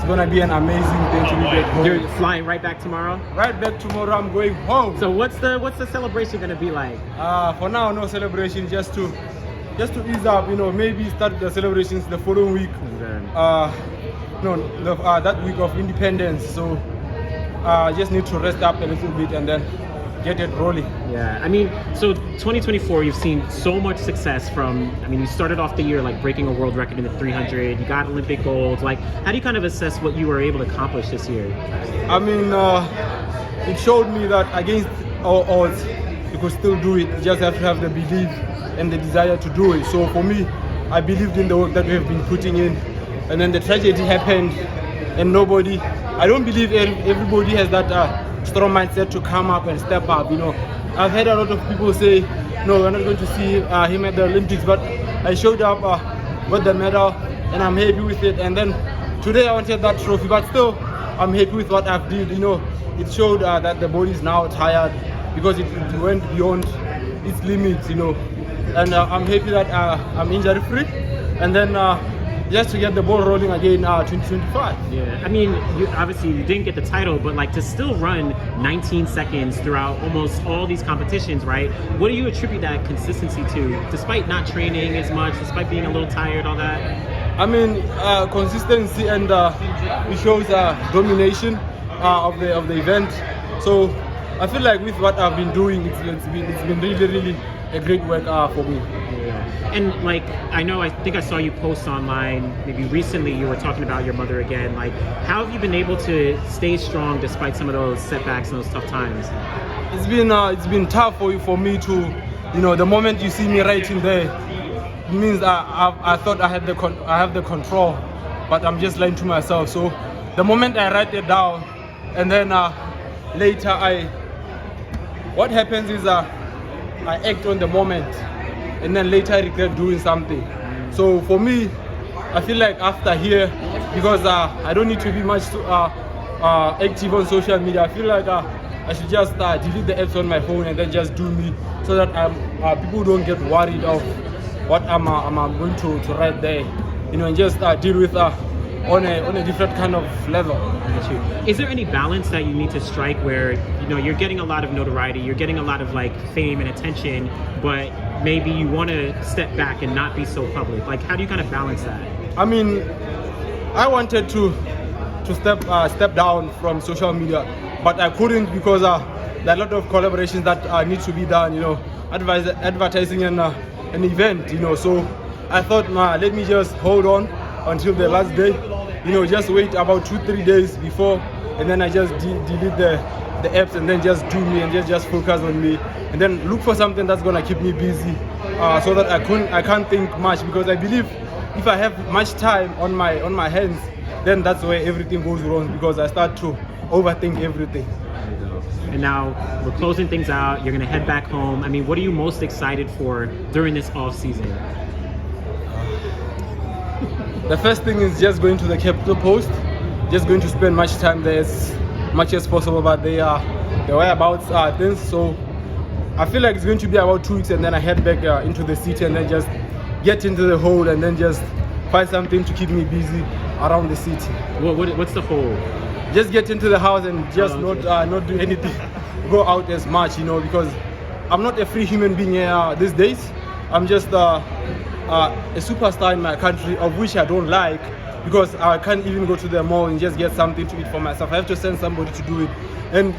it's gonna be an amazing thing to be back home. You're flying right back tomorrow? Right back tomorrow, I'm going home. So what's the celebration gonna be like? For now, no celebration, just to ease up, maybe start the celebrations the following week. That week of independence. So just need to rest up a little bit and then get it rolling. Yeah, I mean, so 2024, you've seen so much success from, you started off the year like breaking a world record in the 300, you got Olympic gold. Like, how do you kind of assess what you were able to accomplish this year? It showed me that against all odds, you could still do it. You just have to have the belief and the desire to do it. So for me, I believed in the work that we have been putting in. And then the tragedy happened and I don't believe everybody has that strong mindset to come up and step up. I've heard a lot of people say, no, we're not going to see him at the Olympics, but I showed up, got the medal, and I'm happy with it. And then today I wanted that trophy, but still I'm happy with what I've did. It showed that the body is now tired because it went beyond its limits. And I'm happy that I'm injury free, and then just to get the ball rolling again 2025. Yeah, you didn't get the title, but like to still run 19 seconds throughout almost all these competitions, right? What do you attribute that consistency to, despite not training as much, despite being a little tired, all that? Consistency, and it shows domination of the event. So I feel like with what I've been doing, it's been really, really a great work for me. Yeah. And I think I saw you post online maybe recently, you were talking about your mother again. Like, how have you been able to stay strong despite some of those setbacks and those tough times? It's been tough for me to, the moment you see me writing there, it means I thought I have the control, but I'm just lying to myself. So the moment I write it down, and then later what happens is I act on the moment, and then later I regret doing something. So for me, I feel like after here, because I don't need to be much active on social media, I feel like I should just delete the apps on my phone and then just do me, so that people don't get worried of what I'm going to write there, and just deal with on a different kind of level. Is there any balance that you need to strike where you're getting a lot of notoriety, you're getting a lot of fame and attention, but maybe you want to step back and not be so public? Like, how do you kind of balance that? I wanted to step down from social media, but I couldn't because there are a lot of collaborations that need to be done. Advertising an event. So I thought, let me just hold on until the last day. Just wait about 2-3 days before, and then I just delete the apps and then just do me and just focus on me, and then look for something that's gonna keep me busy, so that I can't think much, because I believe if I have much time on my hands, then that's where everything goes wrong, because I start to overthink everything. And now we're closing things out. You're gonna head back home. What are you most excited for during this off season? The first thing is just going to the Capital Post, just going to spend much time there as much as possible, but the whereabouts things. So I feel like it's going to be about 2 weeks, and then I head back into the city and then just get into the hole and then just find something to keep me busy around the city. What's the hole? Just get into the house and just not do anything, go out as much, because I'm not a free human being these days. I'm just a superstar in my country, of which I don't like, because I can't even go to the mall and just get something to eat for myself. I have to send somebody to do it, and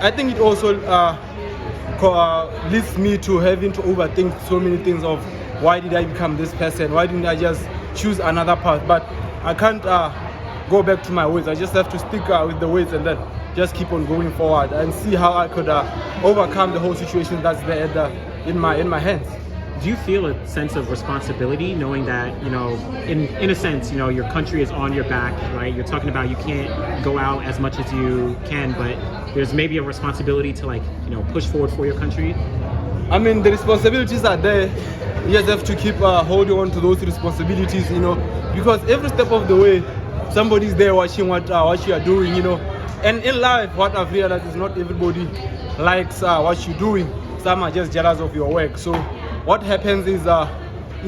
I think it also leads me to having to overthink so many things of why did I become this person? Why didn't I just choose another path? But I can't go back to my ways. I just have to stick with the ways and then just keep on going forward and see how I could overcome the whole situation that's there in my hands. Do you feel a sense of responsibility knowing that, in a sense, your country is on your back, right? You're talking about you can't go out as much as you can, but there's maybe a responsibility to push forward for your country? The responsibilities are there. You just have to keep holding on to those responsibilities, because every step of the way, somebody's there watching what you are doing, And in life, what I've realized is not everybody likes what you're doing. Some are just jealous of your work. So what happens is that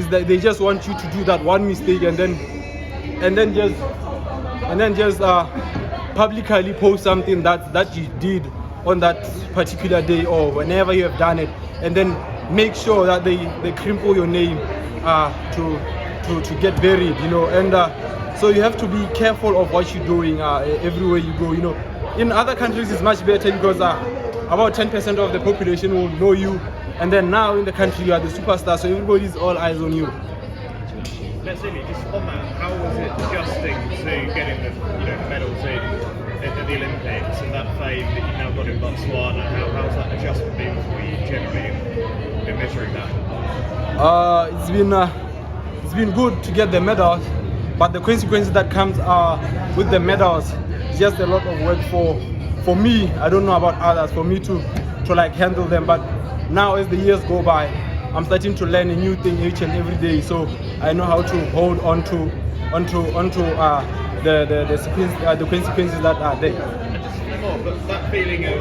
they just want you to do that one mistake and then just and then just publicly post something that you did on that particular day or whenever you have done it, and then make sure that they crumple your name to get buried, you know. And so you have to be careful of what you're doing everywhere you go, you know. In other countries it's much better because about 10% of the population will know you, and then now in the country you are the superstar, so everybody's all eyes on you. Letsile, just on that, how was it adjusting to getting the medals at the Olympics and that fame that you've now got in Botswana? How's that adjustment been for you generally in measuring that? It's been good to get the medals, but the consequences that comes with the medals is just a lot of work for me. I don't know about others, for me to like handle them. But now as the years go by, I'm starting to learn a new thing each and every day, so I know how to hold on to the consequences that are there. And just a few more, but that feeling of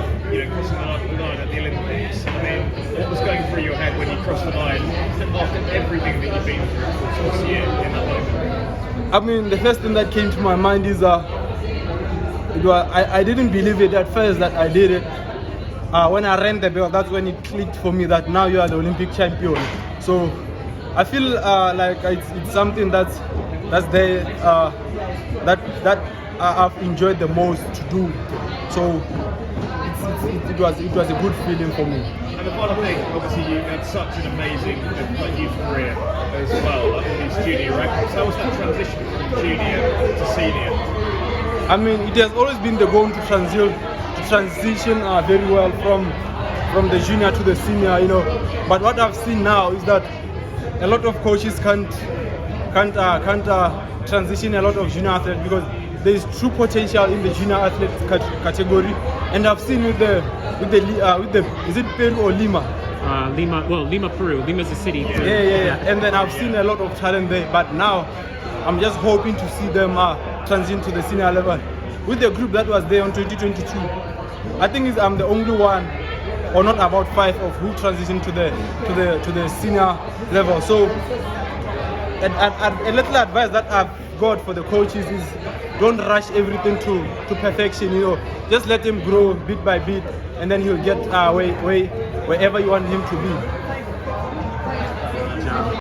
crossing the line at the Olympics, I mean, what was going through your head when you crossed the line after everything that you've been through this year in that moment? I mean, the first thing that came to my mind is I didn't believe it at first that I did it. When I ran the bell, that's when it clicked for me that now you are the Olympic champion. So I feel like it's something that's there that I've enjoyed the most to do. So it was a good feeling for me. And the final thing, obviously you had such an amazing youth career as well, like all these junior records. How was that transition from junior to senior? I mean, it has always been the goal to transition very well from the junior to the senior, you know. But what I've seen now is that a lot of coaches can't transition a lot of junior athletes because there is true potential in the junior athlete category. And I've seen with the is it Peru or Lima? Lima, Peru. Lima's the city. Yeah. And then I've seen a lot of talent there. But now I'm just hoping to see them transition to the senior level. With the group that was there on 2022, I think I'm the only one, or not about 5 of who transitioned to the senior level. So a little advice that I've got for the coaches is don't rush everything to perfection, you know. Just let him grow bit by bit, and then he'll get wherever you want him to be.